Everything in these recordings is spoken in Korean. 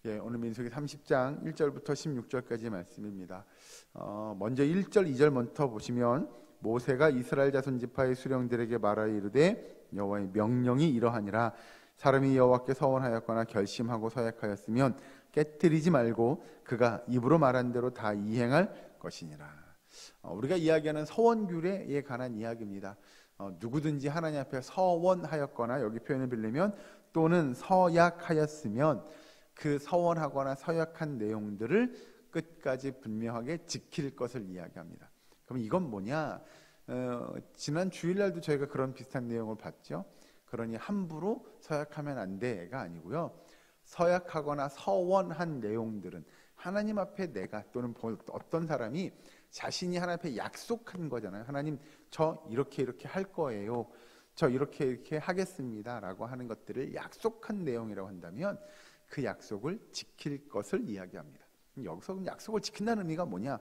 예, 오늘 민수기 30장 1절부터 16절까지 말씀입니다. 먼저 1절, 2절부터 보시면 모세가 이스라엘 자손 지파의 수령들에게 말하여 이르되 여호와의 명령이 이러하니라. 사람이 여호와께 서원하였거나 결심하고 서약하였으면 깨뜨리지 말고 그가 입으로 말한 대로 다 이행할 것이니라. 우리가 이야기하는 서원규례에 관한 이야기입니다. 누구든지 하나님 앞에 서원하였거나, 여기 표현을 빌리면 또는 서약하였으면 그 서원하거나 서약한 내용들을 끝까지 분명하게 지킬 것을 이야기합니다. 그럼 이건 뭐냐? 지난 주일날도 저희가 그런 비슷한 내용을 봤죠. 그러니 함부로 서약하면 안 돼가 아니고요. 서약하거나 서원한 내용들은 하나님 앞에 내가 또는 어떤 사람이 자신이 하나님 앞에 약속한 거잖아요. 하나님, 저 이렇게 할 거예요. 저 이렇게 하겠습니다 라고 하는 것들을 약속한 내용이라고 한다면 그 약속을 지킬 것을 이야기합니다. 여기서 약속을 지킨다는 의미가 뭐냐?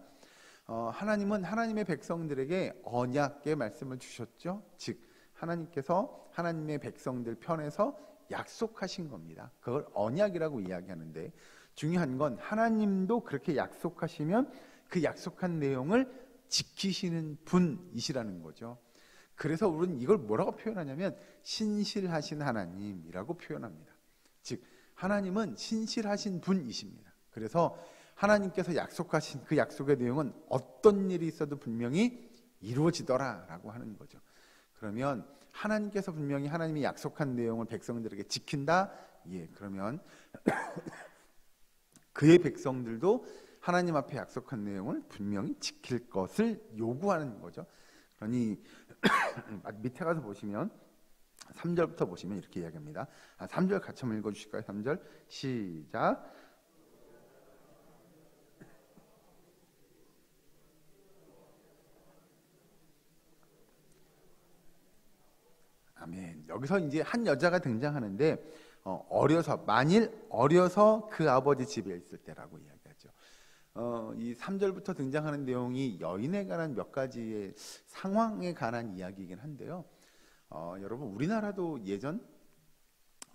하나님은 하나님의 백성들에게 언약의 말씀을 주셨죠. 즉 하나님께서 하나님의 백성들 편에서 약속하신 겁니다. 그걸 언약이라고 이야기하는데, 중요한 건 하나님도 그렇게 약속하시면 그 약속한 내용을 지키시는 분이시라는 거죠. 그래서 우리는 이걸 뭐라고 표현하냐면 신실하신 하나님이라고 표현합니다. 즉 하나님은 신실하신 분이십니다. 그래서 하나님께서 약속하신 그 약속의 내용은 어떤 일이 있어도 분명히 이루어지더라라고 하는 거죠. 그러면 하나님께서 분명히 하나님이 약속한 내용을 백성들에게 지킨다? 예, 그러면 그의 백성들도 하나님 앞에 약속한 내용을 분명히 지킬 것을 요구하는 거죠. 그러니 밑에 가서 보시면 3절부터 보시면 이렇게 이야기합니다. 3절 같이 한번 읽어주실까요? 3절 시작. 아멘. 여기서 이제 한 여자가 등장하는데 만일 어려서 그 아버지 집에 있을 때라고 이야기하죠. 이 3절부터 등장하는 내용이 여인에 관한 몇 가지의 상황에 관한 이야기이긴 한데요. 여러분 우리나라도 예전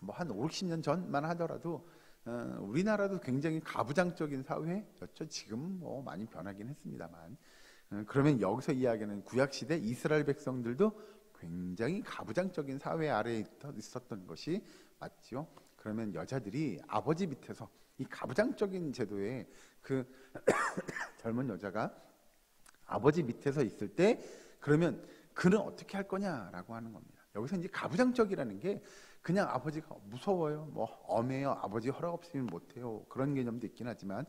한 5, 60년 전만 하더라도 우리나라도 굉장히 가부장적인 사회였죠. 지금 많이 변하긴 했습니다만, 그러면 여기서 이야기하는 구약시대 이스라엘 백성들도 굉장히 가부장적인 사회 아래에 있었던 것이 맞죠. 그러면 여자들이 아버지 밑에서 이 가부장적인 제도에 그 젊은 여자가 아버지 밑에서 있을 때, 그러면 그는 어떻게 할 거냐라고 하는 겁니다. 여기서 이제 가부장적이라는 게 그냥 아버지가 무서워요, 엄해요, 아버지 허락 없으면 못해요, 그런 개념도 있긴 하지만,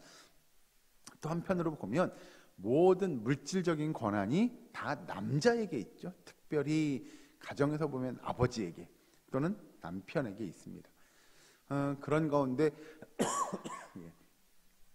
또 한편으로 보면 모든 물질적인 권한이 다 남자에게 있죠. 특별히 가정에서 보면 아버지에게 또는 남편에게 있습니다. 그런 가운데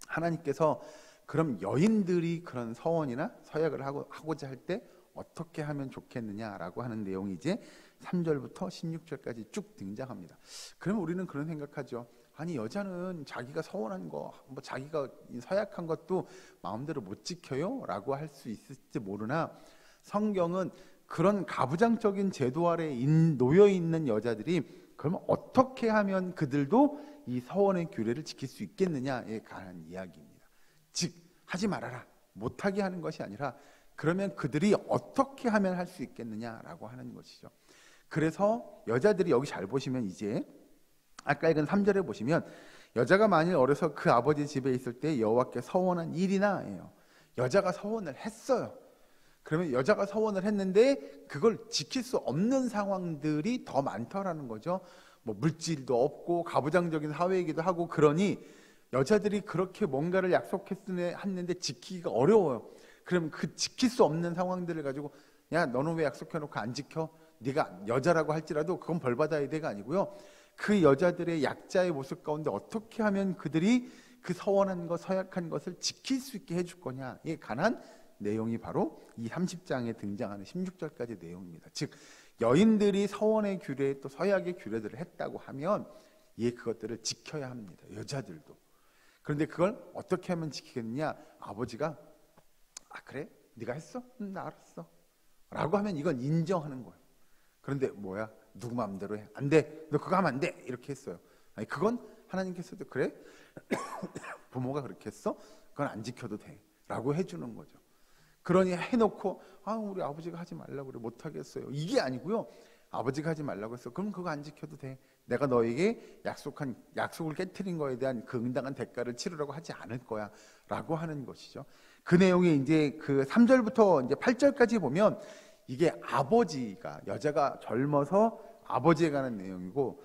하나님께서 그럼 여인들이 그런 서원이나 서약을 하고자 할 때 어떻게 하면 좋겠느냐라고 하는 내용이 이제 3절부터 16절까지 쭉 등장합니다. 그러면 우리는 그런 생각하죠. 아니, 여자는 자기가 서원한 거, 자기가 서약한 것도 마음대로 못 지켜요? 라고 할 수 있을지 모르나, 성경은 그런 가부장적인 제도 아래 놓여 있는 여자들이 그러면 어떻게 하면 그들도 이 서원의 규례를 지킬 수 있겠느냐에 관한 이야기입니다. 즉 하지 말아라, 못하게 하는 것이 아니라 그러면 그들이 어떻게 하면 할 수 있겠느냐라고 하는 것이죠. 그래서 여자들이 여기 잘 보시면 이제 아까 읽은 3절에 보시면 여자가 만일 어려서 그 아버지 집에 있을 때 여호와께 서원한 일이나예요. 여자가 서원을 했어요. 그러면 여자가 서원을 했는데 그걸 지킬 수 없는 상황들이 더 많더라는 거죠. 물질도 없고 가부장적인 사회이기도 하고, 그러니 여자들이 그렇게 뭔가를 약속했는데 지키기가 어려워요. 그럼 그 지킬 수 없는 상황들을 가지고 야, 너는 왜 약속해놓고 안 지켜? 네가 여자라고 할지라도 그건 벌 받아야 돼가 아니고요. 그 여자들의 약자의 모습 가운데 어떻게 하면 그들이 그 서원한 것, 서약한 것을 지킬 수 있게 해줄 거냐에 관한 내용이 바로 이 30장에 등장하는 16절까지 내용입니다. 즉 여인들이 서원의 규례 또 서약의 규례들을 했다고 하면 그것들을 지켜야 합니다. 여자들도. 그런데 그걸 어떻게 하면 지키겠느냐? 아버지가 그래? 네가 했어? 나 알았어 라고 하면 이건 인정하는 거예요. 그런데 누구 마음대로 해? 안 돼, 너 그거 하면 안 돼, 이렇게 했어요. 아니, 그건 하나님께서도 그래? 부모가 그렇게 했어? 그건 안 지켜도 돼 라고 해주는 거죠. 그러니 해놓고 우리 아버지가 하지 말라고 그래, 못하겠어요, 이게 아니고요. 아버지가 하지 말라고 했어, 그럼 그거 안 지켜도 돼. 내가 너에게 약속을 깨트린 거에 대한 그 응당한 대가를 치르라고 하지 않을 거야 라고 하는 것이죠. 그 내용이 이제 그 3절부터 이제 8절까지 보면 이게 아버지가, 여자가 젊어서 아버지에 관한 내용이고,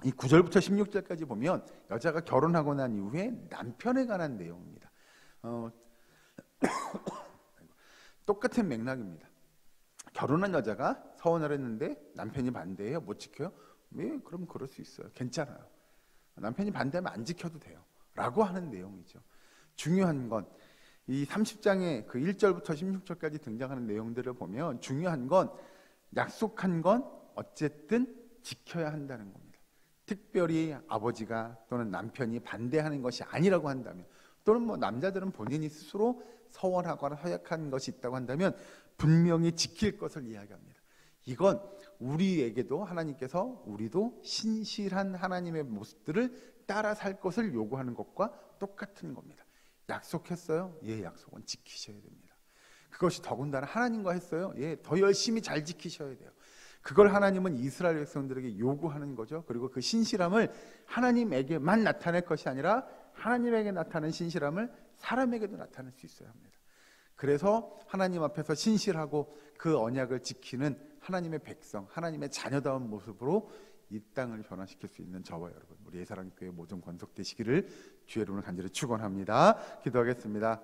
이 9절부터 16절까지 보면 여자가 결혼하고 난 이후에 남편에 관한 내용입니다. 똑같은 맥락입니다. 결혼한 여자가 서원을 했는데 남편이 반대해요. 못 지켜요? 왜? 그럼 그럴 수 있어요. 괜찮아요. 남편이 반대하면 안 지켜도 돼요 라고 하는 내용이죠. 중요한 건 이 30장의 그 1절부터 16절까지 등장하는 내용들을 보면 중요한 건, 약속한 건 어쨌든 지켜야 한다는 겁니다. 특별히 아버지가 또는 남편이 반대하는 것이 아니라고 한다면, 또는 뭐 남자들은 본인이 스스로 서원하거나 허약한 것이 있다고 한다면 분명히 지킬 것을 이야기합니다. 이건 우리에게도 하나님께서 우리도 신실한 하나님의 모습들을 따라 살 것을 요구하는 것과 똑같은 겁니다. 약속했어요? 예, 약속은 지키셔야 됩니다. 그것이 더군다나 하나님과 했어요? 예, 더 열심히 잘 지키셔야 돼요. 그걸 하나님은 이스라엘 백성들에게 요구하는 거죠. 그리고 그 신실함을 하나님에게만 나타낼 것이 아니라 하나님에게 나타낸 신실함을 사람에게도 나타낼 수 있어야 합니다. 그래서 하나님 앞에서 신실하고 그 언약을 지키는 하나님의 백성, 하나님의 자녀다운 모습으로 이 땅을 변화시킬 수 있는 저와 여러분, 우리 예사랑교회 모든 권속되시기를 주의 이름으로 간절히 축원합니다. 기도하겠습니다.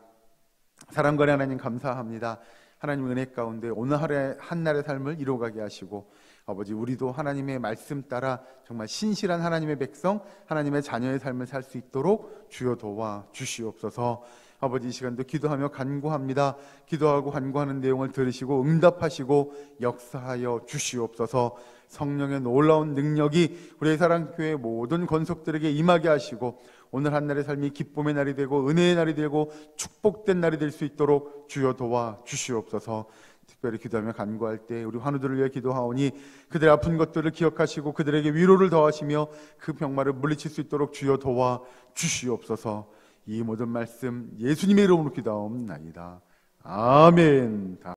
사랑과 하나님 감사합니다. 하나님 은혜 가운데 오늘 한날의 삶을 이루어가게 하시고, 아버지 우리도 하나님의 말씀 따라 정말 신실한 하나님의 백성, 하나님의 자녀의 삶을 살 수 있도록 주여 도와 주시옵소서. 아버지 이 시간도 기도하며 간구합니다. 기도하고 간구하는 내용을 들으시고 응답하시고 역사하여 주시옵소서. 성령의 놀라운 능력이 우리 사랑교회 모든 권속들에게 임하게 하시고, 오늘 한날의 삶이 기쁨의 날이 되고 은혜의 날이 되고 축복된 날이 될 수 있도록 주여 도와 주시옵소서. 특별히 기도하며 간구할 때 우리 환우들을 위해 기도하오니 그들의 아픈 것들을 기억하시고 그들에게 위로를 더하시며 그 병마를 물리칠 수 있도록 주여 도와 주시옵소서. 이 모든 말씀 예수님의 이름으로 기도하옵나이다. 아멘.